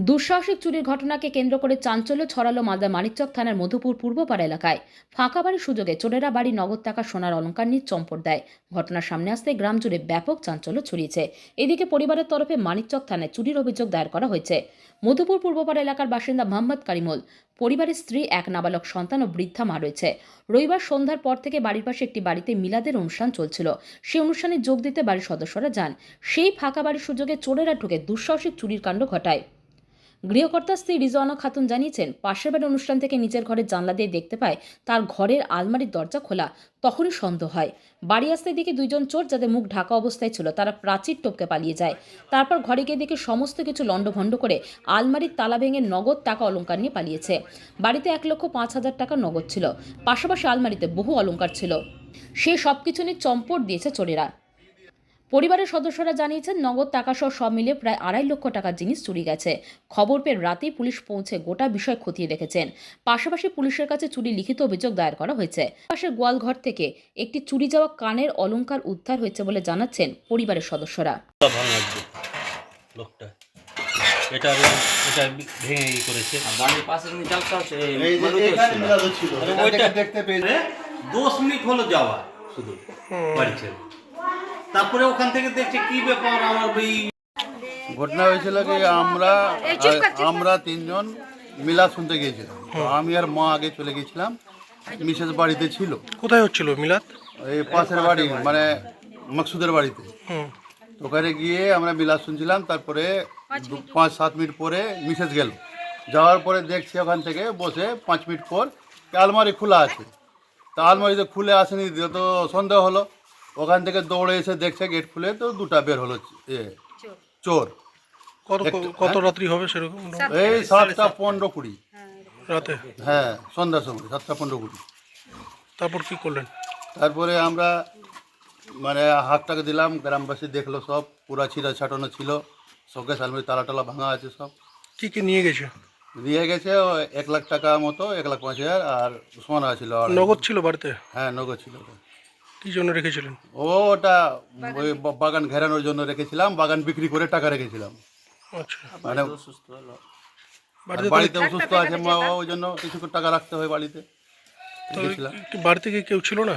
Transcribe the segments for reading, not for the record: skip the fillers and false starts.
দুঃসাহসিক চুরির ঘটনাকে কেন্দ্র করে চাঞ্চল্য ছড়ালো মালদা মানিকচক থানার মধুপুর পূর্বপাড়া এলাকায়। ফাঁকা বাড়ির সুযোগে চোরেরা বাড়ি নগদ টাকা সোনার অলংকার নিয়ে চম্পট দেয়। ঘটনার সামনে আসতে গ্রাম জুড়ে ব্যাপক চাঞ্চল্য ছড়িয়েছে। এদিকে পরিবারের তরফে মানিকচক থানায় চুরির অভিযোগ দায়ের করা হয়েছে। মধুপুর পূর্বপাড়া এলাকার বাসিন্দা মোহাম্মদ কারিমুল, পরিবারের স্ত্রী, এক নাবালক সন্তান ও বৃদ্ধা মা রয়েছে। রবিবার সন্ধ্যার পর থেকে বাড়ির পাশে একটি বাড়িতে মিলাদের অনুষ্ঠান চলছিল। সেই অনুষ্ঠানে যোগ দিতে বাড়ির সদস্যরা যান। সেই ফাঁকা বাড়ির সুযোগে চোরেরা ঢুকে দুঃসাহসিক চুরির কাণ্ড ঘটায়। গৃহকর্তা স্ত্রী রিজওয়ানা খাতুন জানিয়েছেন, পাশের বাড়ির অনুষ্ঠান থেকে নিজের ঘরের জানলা দিয়ে দেখতে পায় তার ঘরের আলমারির দরজা খোলা। তখনই সন্দেহ হয়। বাড়ি আসতে দেখে দুইজন চোর, যাদের মুখ ঢাকা অবস্থায় ছিল, তারা প্রাচীর টপকে পালিয়ে যায়। তারপর ঘরে গিয়ে দেখে সমস্ত কিছু লণ্ডভণ্ড করে আলমারির তালা ভেঙে নগদ টাকা অলংকার নিয়ে পালিয়েছে। বাড়িতে 1,05,000 টাকা নগদ ছিল। পাশাপাশি আলমারিতে বহু অলংকার ছিল। সে সবকিছু নিয়ে চম্পট দিয়েছে চোরেরা। পরিবারের সদস্যরা জানিয়েছেন, নগদ টাকা সহ সব মিলিয়ে প্রায় 2.5 লক্ষ টাকার জিনিস চুরি গেছে। খবর পেয়ে রাতেই পুলিশ পৌঁছে গোটা বিষয় খতিয়ে দেখেছেন। পাশাপাশি পুলিশের কাছে চুরি লিখিত অভিযোগ দায়ের করা হয়েছে। পাশের গোয়ালঘর থেকে একটি চুরি যাওয়া কানের অলংকার উদ্ধার হয়েছে বলে জানাচ্ছেন পরিবারের সদস্যরা। এটা ভেঙে করেছে। বাড়ির পাশে দেখতে পেয়ে 10 মিনিট হলো যাওয়া শুধু বাড়ি ছেড়ে। তারপরে ওখান থেকে দেখছে কি ব্যাপার। আমার ঘটনা হয়েছিল কি, আমরা তিনজন মিলা শুনতে গিয়েছিলাম। তো আমি আর মা আগে চলে গেছিলাম, মিসেস বাড়িতে ছিল। কোথায় হচ্ছিল মিলাদ? এই পাশের বাড়ি, মানে মকসুদের বাড়িতে। ওখানে গিয়ে আমরা মিলাদ শুনছিলাম। তারপরে 5-7 মিনিট পরে মিসেস গেল। যাওয়ার পরে দেখছি ওখান থেকে বসে 5 মিনিট পর আলমারি খোলা আছে। তা আলমারিতে খুলে আসেনি, তো সন্দেহ হলো। ওখান থেকে দৌড়ে এসে দেখছে গেট খুলে, তো দুটা বের হলো চোর। কত রাত্রি হবে সেরকম? এই 7:15-20 রাতে। হ্যাঁ, সন্ধ্যার সময় 7:15-20। তারপর কি করলেন? তারপরে আমরা মানে হাতটাকে দিলাম, গ্রামবাসী দেখলো, সব পুরা ছিঁড়া ছাটানো ছিল। সবকে আলমারি তালা টালা ভাঙা আছে সব। কি কি নিয়ে গেছে? নিয়ে গেছে 1 লাখ টাকা মতো, 1,05,000, আর সোনা ছিল। নগদ ছিল বাড়িতে? হ্যাঁ, নগদ ছিল। কি জন্য রেখেছিলেন? ওটা ওই বাগান ঘেরানোর জন্য রেখেছিলাম, বাগান বিক্রি করে টাকা রেখেছিলাম। আচ্ছা, মানে বাড়িতে অসুস্থ আছে মা, ওই জন্য কিছু টাকা রাখতে হয় বাড়িতে। বাড়িতে কি কেউ ছিল না?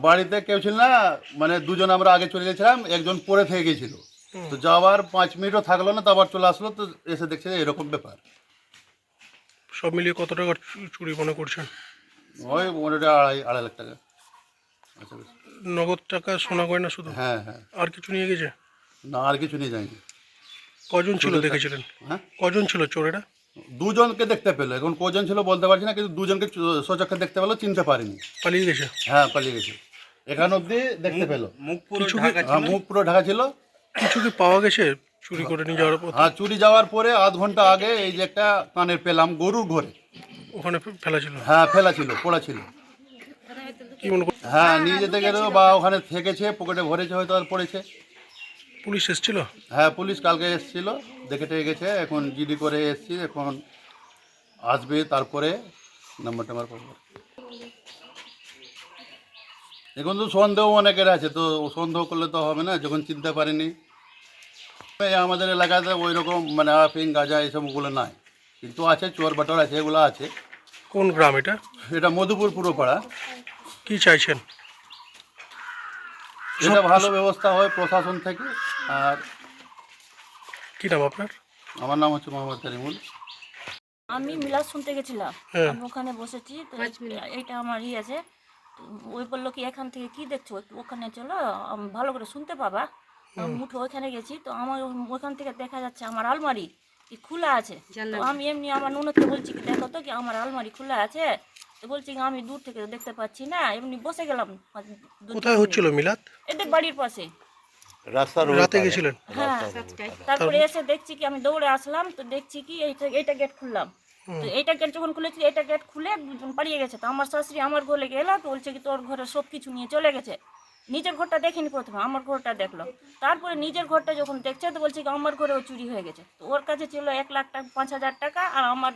বাড়িতে কেউ ছিল না, মানে দুজন আমরা আগে চলে গেছিলাম, একজন পরে থেকে গেছিল। তো যাওয়ার 5 মিনিটও থাকলো না, তো আবার চলে আসলো। তো এসে দেখছে এরকম ব্যাপার। সব মিলিয়ে কত টাকা চুরি মনে করছেন? ওই মোটামুটি 2.5 লাখ টাকা। আচ্ছা, নগদ টাকা, সোনা গয়না শুধু? হ্যাঁ হ্যাঁ। আর কিছু নিয়ে গেছে? না, আর কিছু নিয়ে যায়নি। কজন ছিল দেখেছিলেন? হ্যাঁ, কজন ছিল চোরেরা? দুজনকে দেখতে পেলো। এখন কজন ছিল বলতে পারছি না, কিন্তু দুজনকে সচক্ষে দেখতে পেলো, চিনতে পারিনি। পালিয়ে গেছে? হ্যাঁ, পালিয়ে গেছে। এখান অব্দি দেখতে পেলো। মুখ পুরো ঢাকা ছিল। কিছু কি পাওয়া গেছে চুরি করে নিয়ে যাওয়ার পর? হ্যাঁ, চুরি যাওয়ার পরে আধ ঘন্টা আগে এই যে একটা কানের পেলাম গরুর ঘরে। ওখানে ফেলা ছিল? হ্যাঁ, ফেলা ছিল, পড়া ছিল। কি মনে করছেন? হ্যাঁ, নিয়ে যেতে গেল বা ওখানে থেকেছে, পকেটে ভরেছে, হয়তো আর পড়েছে। পুলিশ এসেছিল? হ্যাঁ, পুলিশ কালকে এসেছিল, দেখে টেকে গেছে। এখন জিডি করে এসছি, এখন আসবে, তারপরে নাম্বার পাবো। এখন তো সন্দেহ অনেকের আছে, তো সন্দেহ করলে তো হবে না যখন চিনতে পারিনি। আমাদের এলাকাতে ওই রকম মানে আফিং গাঁজা এইসবগুলো নাই, কিন্তু আছে চোর বাটর আছে, এগুলো আছে। কোন গ্রাম এটা? এটা মধুপুর পুরোপাড়া। কি চাইছেন? এটা ভালো ব্যবস্থা হয় প্রশাসন থেকে। আর কি নাম আপনার? আমার নাম হচ্ছে মোহাম্মদ কারিমুল। আমি মিলাদ শুনতে গেছিলাম, আমি ওখানে বসেছি। তো এইটা আমার আছে। ওই বললো কি এখান থেকে কি দেখছো, ওখানে চলো ভালো করে শুনতে পাবা। মুঠো ওইখানে গেছি, তো আমার ওখান থেকে দেখা যাচ্ছে আমার আলমারি কি খোলা আছে। তো আমি এমনি আমার ননদকে বলছি কি দেখো তো কি আমার আলমারি খোলা আছে। তো বলছি কি আমি দূর থেকে দেখতে পাচ্ছি না, এমনি বসে গেলাম। কোথায় হচ্ছিল মিলাদ? এদের বাড়ির পাশে। রাতে গেছিলেন? হ্যাঁ, তারপরে এসে দেখছি কি আমি দৌড়ে আসলাম, তো দেখছি কি এইটা গেট খুললাম। তো এইটা গেট যখন খুলেছি, এটা গেট খুলে দুজন পালিয়ে গেছে। তো আমার শাশুড়ি আমার ঘরে গেলো, তো বলছে কি তোর ঘরে সব কিছু নিয়ে চলে গেছে। নিজের ঘরটা দেখেনি, প্রথমে আমার ঘরটা দেখলো। তারপরে নিজের ঘরটা যখন দেখছে, তো বলছে কি আমার ঘরেও চুরি হয়ে গেছে। তো ওর কাছে ছিল 1,05,000 টাকা, আর আমার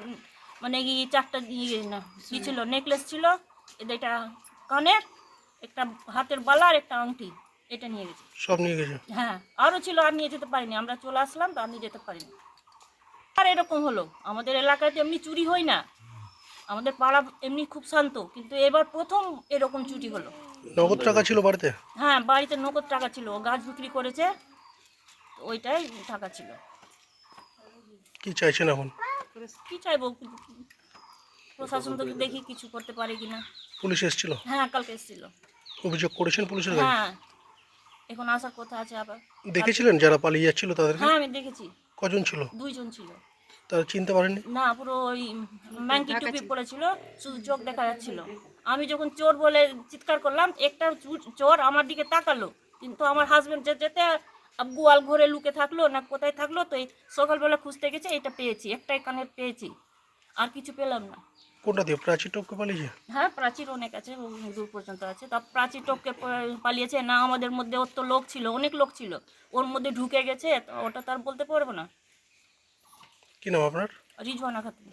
মানে কি 4টা কি ছিল, নেকলেস ছিল, এটা কানের, একটা হাতের বালা আর একটা আংটি, এটা নিয়ে গেছে। সব নিয়ে গেছে। হ্যাঁ আরও ছিল, আর নিয়ে যেতে পারিনি, আমরা চলে আসলাম তো আর নিয়ে যেতে পারিনি। আর এরকম হলো, আমাদের এলাকায় তো এমনি চুরি হয় না, আমাদের পাড়া এমনি খুব শান্ত, কিন্তু এবার প্রথম এরকম চুরি হলো। নগদ টাকা ছিল বাড়িতে? হ্যাঁ বাড়িতে নগদ টাকা ছিল, ও গাছ বিক্রি করেছে, তো ওইটাই টাকা ছিল। কি চাইছেন এখন? কি চাইবো, প্রশাসন থেকে দেখি কিছু করতে পারে কিনা। পুলিশ এসেছিল? হ্যাঁ কালকে এসেছিল। অভিযোগ করেছেন পুলিশের কাছে? হ্যাঁ এখন আসার কথা আছে আবার। দেখেছিলেন যারা পালিয়ে যাচ্ছিল তাদেরকে? হ্যাঁ আমি দেখেছি, কজন ছিল? 2 জন ছিল। তারা চিনতে পারেননি? না পুরো ওই ম্যাঙ্কি টুপি পড়েছিল, শুধু চোখ দেখা যাচ্ছিল। আমি যখন চোর বলে চিৎকার করলাম, একটা চোর আমার দিকে তাকালো, কিন্তু আমার হাজবেন্ড যেতে গোয়াল ঘরে লুকে থাকলো না কোথায় থাকলো, তো এই সকালবেলা খুঁজতে গেছে, এটা পেয়েছি, একটাই কানে পেয়েছি, আর কিছু পেলাম না। কোনটা দিয়ে প্রাচীর টপকে পালিয়েছে? হ্যাঁ প্রাচীর অনেক আছে, দূর পর্যন্ত আছে, তা প্রাচীর টপকে পালিয়েছে না, আমাদের মধ্যে ওর তো লোক ছিল, অনেক লোক ছিল, ওর মধ্যে ঢুকে গেছে, তো ওটা তার বলতে পারবো না। কি নাম আপনার? রিজওয়ানা খাতুন।